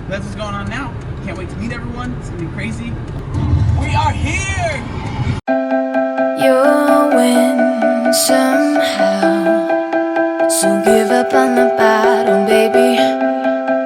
That's what's going on now. Can't wait to meet everyone. It's gonna be crazy. We are here! You'll win somehow, so give up on the battle, baby.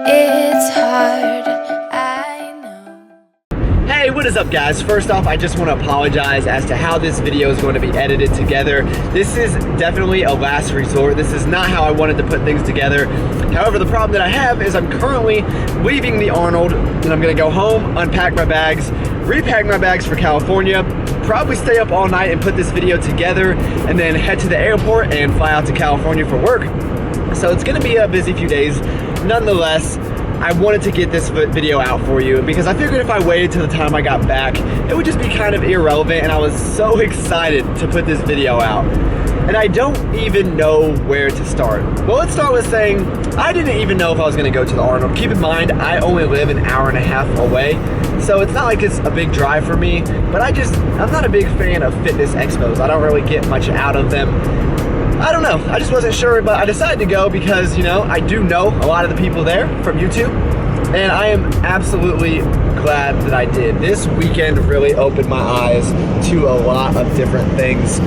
It's hard, I know. Hey, what is up guys? First off, I just want to apologize as to how this video is going to be edited together. This is definitely a last resort. This is not how I wanted to put things together. However, the problem that I have is I'm currently leaving the Arnold and I'm going to go home, unpack my bags, repack my bags for California, probably stay up all night and put this video together, and then head to the airport and fly out to California for work. So it's going to be a busy few days. Nonetheless, I wanted to get this video out for you because I figured if I waited till the time I got back, it would just be kind of irrelevant, and I was so excited to put this video out. And I don't even know where to start. Well, let's start with saying I didn't even know if I was gonna go to the Arnold. Keep in mind, I only live an hour and a half away, so it's not like it's a big drive for me, but I'm not a big fan of fitness expos. I don't really get much out of them. I don't know, I just wasn't sure, but I decided to go because, you know, I do know a lot of the people there from YouTube, and I am absolutely glad that I did. This weekend really opened my eyes to a lot of different things.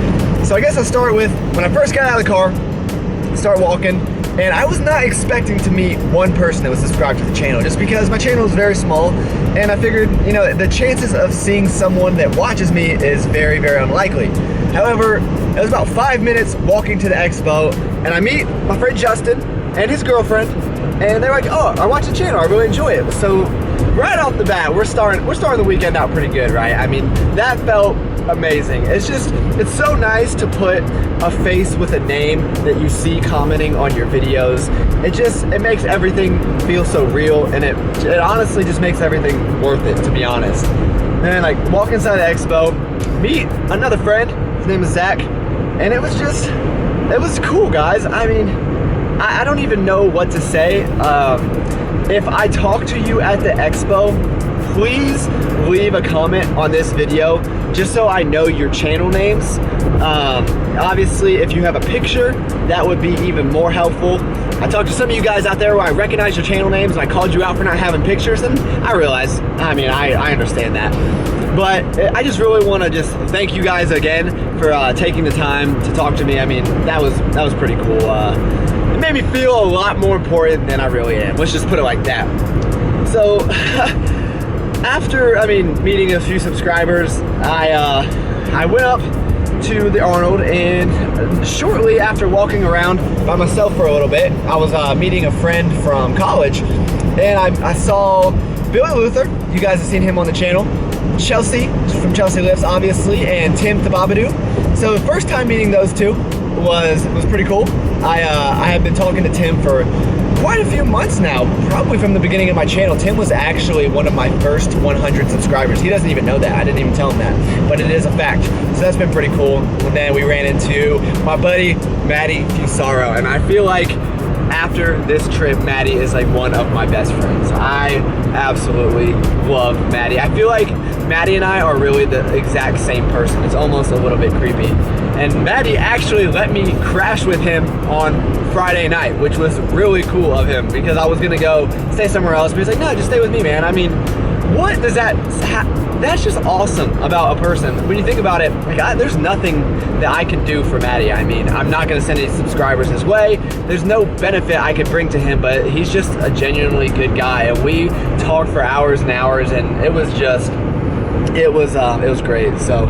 So I guess I'll start with, when I first got out of the car, start walking, and I was not expecting to meet one person that was subscribed to the channel, just because my channel is very small, and I figured, you know, the chances of seeing someone that watches me is very, very unlikely. However, it was about 5 minutes walking to the expo, and I meet my friend Justin and his girlfriend, and they're like, oh, I watch the channel, I really enjoy it. So right off the bat, we're starting the weekend out pretty good, right? I mean, that felt amazing. It's so nice to put a face with a name that you see commenting on your videos. It makes everything feel so real, and it honestly just makes everything worth it, to be honest. And then like walk inside the expo, meet another friend, his name is Zach, and it was cool, guys. I mean, I don't even know what to say. If I talk to you at the expo, please leave a comment on this video just so I know your channel names. Obviously, if you have a picture, that would be even more helpful. I talked to some of you guys out there where I recognize your channel names and I called you out for not having pictures, and I realize, I mean, I understand that. But I just really want to just thank you guys again for taking the time to talk to me. I mean, that was pretty cool. It made me feel a lot more important than I really am. Let's just put it like that. So after, I mean, meeting a few subscribers, I went up to the Arnold, and shortly after walking around by myself for a little bit, I was meeting a friend from college, and I saw Billy Luther. You guys have seen him on the channel. Chelsea from Chelsea Lifts, obviously, and Tim Tababadoo. So the first time meeting those two was pretty cool. I have been talking to Tim for quite a few months now, probably from the beginning of my channel. Tim was actually one of my first 100 subscribers. He doesn't even know that. I didn't even tell him that, but it is a fact. So that's been pretty cool. And then we ran into my buddy, Maddie Fusaro, and I feel like after this trip, Maddie is like one of my best friends. I absolutely love Maddie. I feel like Maddie and I are really the exact same person. It's almost a little bit creepy. And Maddie actually let me crash with him on Friday night, which was really cool of him because I was gonna go stay somewhere else, but he's like, no, just stay with me, man. I mean, what does that's just awesome about a person. When you think about it, like there's nothing that I can do for Maddie. I mean, I'm not gonna send any subscribers his way. There's no benefit I could bring to him, but he's just a genuinely good guy. And we talked for hours and hours, and it was great. So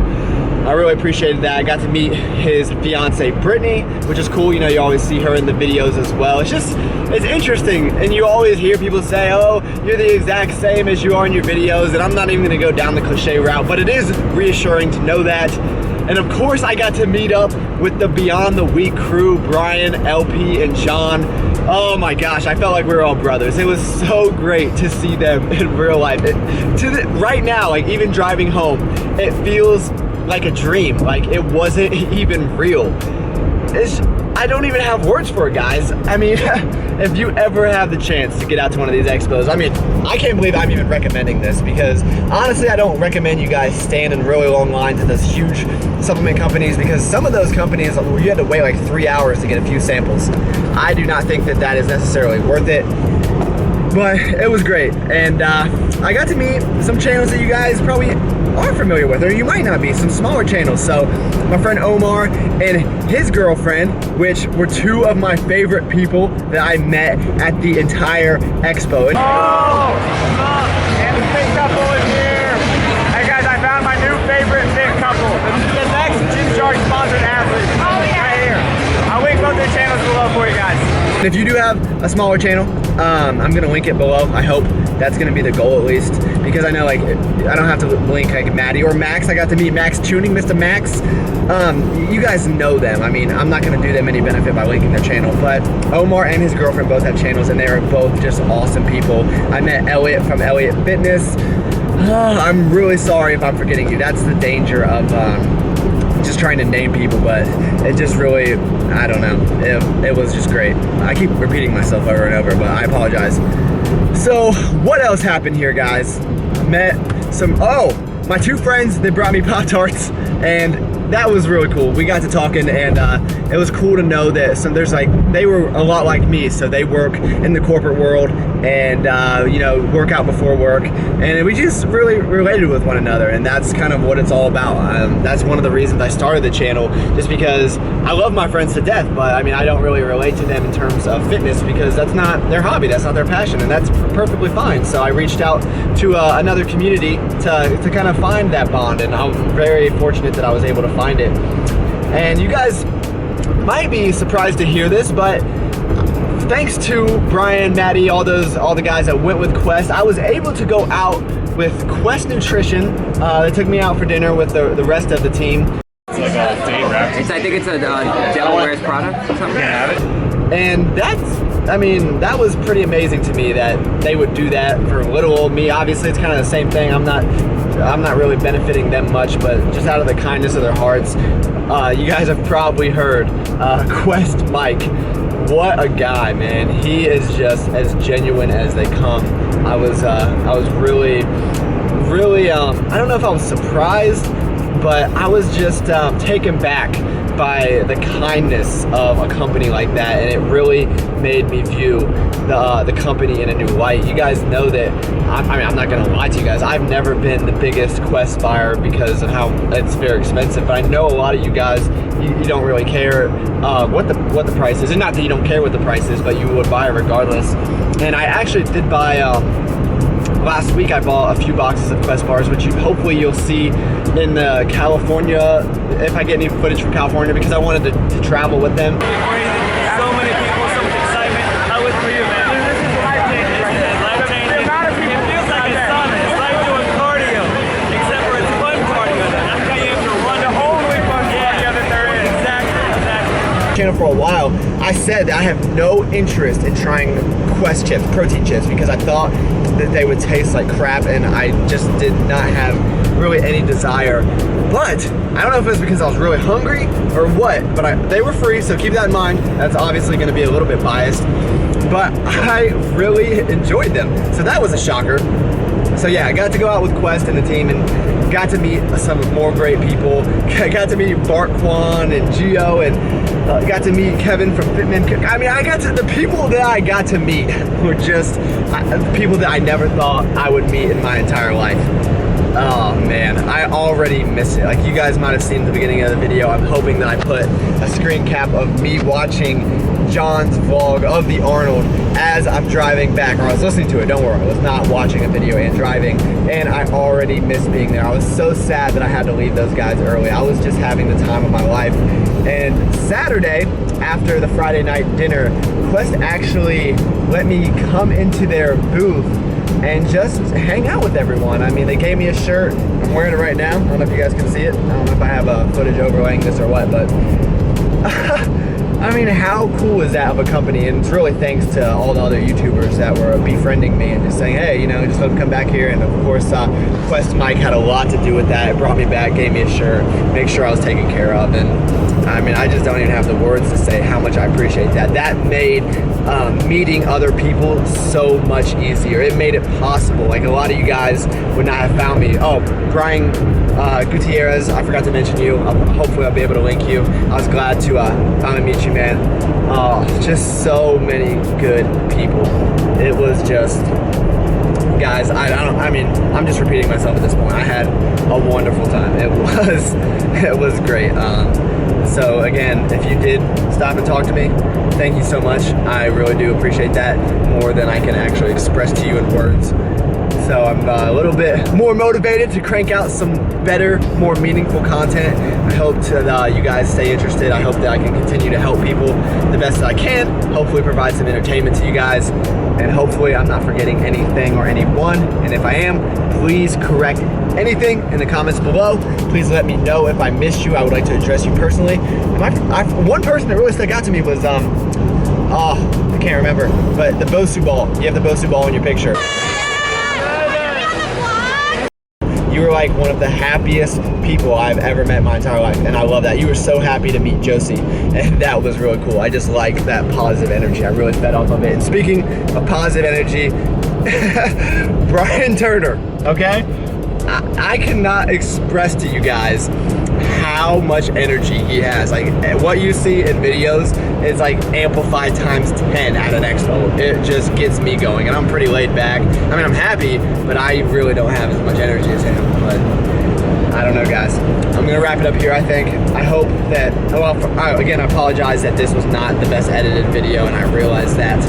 I really appreciated that. I got to meet his fiance, Brittany, which is cool. You know, you always see her in the videos as well. It's interesting, and you always hear people say, oh, you're the exact same as you are in your videos, and I'm not even gonna go down the cliche route, but it is reassuring to know that. And of course, I got to meet up with the Beyond the Week crew, Brian, LP, and John. Oh my gosh, I felt like we were all brothers. It was so great to see them in real life. Right now, like even driving home, it feels like a dream. Like it wasn't even real. I don't even have words for it, guys. I mean, if you ever have the chance to get out to one of these expos, I mean, I can't believe I'm even recommending this because honestly, I don't recommend you guys stand in really long lines at those huge supplement companies because some of those companies, you had to wait like 3 hours to get a few samples. I do not think that that is necessarily worth it. But it was great, and I got to meet some channels that you guys probably are familiar with, or you might not be, some smaller channels. So my friend Omar and his girlfriend, which were two of my favorite people that I met at the entire expo. Oh, and the fit couple is here. Hey guys, I found my new favorite fit couple. The next Gym Shark sponsored athlete. Oh yeah. Right here. I'll link both their channels below for you guys. And if you do have a smaller channel, I'm gonna link it below. I hope that's gonna be the goal at least, because I know like I don't have to link like Maddie or Max. I got to meet Max Tuning, Mr. Max. You guys know them. I mean, I'm not gonna do them any benefit by linking their channel, but Omar and his girlfriend both have channels, and they are both just awesome people. I met Elliot from Elliot Fitness. I'm really sorry if I'm forgetting you. That's the danger of just trying to name people, but it just really, I don't know, it was just great. I keep repeating myself over and over, but I apologize. So what else happened here, guys? Met some, my two friends, they brought me Pop-Tarts, and that was really cool. We got to talking, and it was cool to know that there's like, they were a lot like me, so they work in the corporate world and you know, work out before work, and we just really related with one another, and that's kind of what it's all about. That's one of the reasons I started the channel, just because I love my friends to death, but I mean, I don't really relate to them in terms of fitness because that's not their hobby, that's not their passion, and that's perfectly fine. So I reached out to another community to kind of find that bond, and I'm very fortunate that I was able to find it. And you guys might be surprised to hear this, but thanks to Brian, Maddie, all the guys that went with Quest, I was able to go out with Quest Nutrition. They took me out for dinner with the rest of the team. It's like a date wrap. I think it's a Delaware's product or something. Have it. And I mean, that was pretty amazing to me that they would do that for little old me. Obviously, it's kind of the same thing. I'm not really benefiting them much, but just out of the kindness of their hearts. You guys have probably heard Quest Mike. What a guy, man. He is just as genuine as they come. I was really, I don't know if I was surprised, but I was just taken back by the kindness of a company like that, and it really made me view the company in a new light. You guys know that, I mean, I'm not gonna lie to you guys, I've never been the biggest Quest buyer because of how it's very expensive, but I know a lot of you guys, you don't really care what the price is, and not that you don't care what the price is, but you would buy it regardless. And I actually did buy, last week I bought a few boxes of Quest bars, which hopefully you'll see in California, if I get any footage from California, because I wanted to travel with them. So many people, so much excitement. How was it for you, man? This is life-changing right there. Life-changing. The amount of people. It feels like it's fun. It's like doing cardio, except for it's fun cardio. That's how you have to run the only fun cardio that there is. Exactly. Channel for a while, I said that I have no interest in trying Quest chips, protein chips, because I thought that they would taste like crap, and I just did not have really any desire. But I don't know if it's because I was really hungry or what, but they were free, so keep that in mind. That's obviously going to be a little bit biased, but I really enjoyed them, so that was a shocker. So yeah, I got to go out with Quest and the team and got to meet some more great people. I got to meet Bart Kwan and Gio, and got to meet Kevin from Fitman. I mean, the people that I got to meet were just people that I never thought I would meet in my entire life. Oh man, I already miss it. Like you guys might have seen at the beginning of the video, I'm hoping that I put a screen cap of me watching John's vlog of the Arnold as I'm driving back, or I was listening to it, don't worry, I was not watching a video and driving, and I already miss being there. I was so sad that I had to leave those guys early. I was just having the time of my life. And Saturday, after the Friday night dinner, Quest actually let me come into their booth and just hang out with everyone. I mean, they gave me a shirt. I'm wearing it right now. I don't know if you guys can see it. I don't know if I have footage overlaying this or what, but I mean, how cool is that of a company? And it's really thanks to all the other YouTubers that were befriending me and just saying, hey, you know, just let them come back here. And of course, Quest Mike had a lot to do with that. It brought me back, gave me a shirt, make sure I was taken care of. And I mean, I just don't even have the words to say how much I appreciate that. That made meeting other people so much easier. It made it possible. Like, a lot of you guys would not have found me. Oh, Brian Gutierrez, I forgot to mention you. Hopefully I'll be able to link you. I was glad to finally meet you, man. Oh, just so many good people. It was just, guys, I mean, I'm just repeating myself at this point. I had a wonderful time. It was great. So again, if you did stop and talk to me, thank you so much. I really do appreciate that more than I can actually express to you in words. So I'm a little bit more motivated to crank out some better, more meaningful content. I hope that you guys stay interested. I hope that I can continue to help people the best that I can. Hopefully provide some entertainment to you guys. And hopefully I'm not forgetting anything or anyone. And if I am, please correct anything in the comments below. Please let me know if I missed you. I would like to address you personally. One person that really stuck out to me was, I can't remember, but the Bosu ball. You have the Bosu ball in your picture. You were like one of the happiest people I've ever met in my entire life, and I love that. You were so happy to meet Josie, and that was really cool. I just like that positive energy. I really fed off of it. And speaking of positive energy, Brian Turner, okay? I cannot express to you guys how much energy he has. Like, what you see in videos is like amplified times 10 at an expo. It just gets me going, and I'm pretty laid back. I mean, I'm happy, but I really don't have as much energy as him. But I don't know, guys. I'm gonna wrap it up here, I think. I hope that, well, again, I apologize that this was not the best edited video, and I realize that.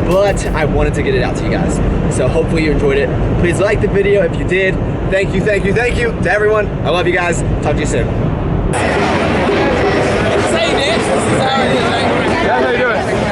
But I wanted to get it out to you guys. So hopefully you enjoyed it. Please like the video if you did. Thank you to everyone. I love you guys. Talk to you soon. Say this. This is how it is, right? How you doing?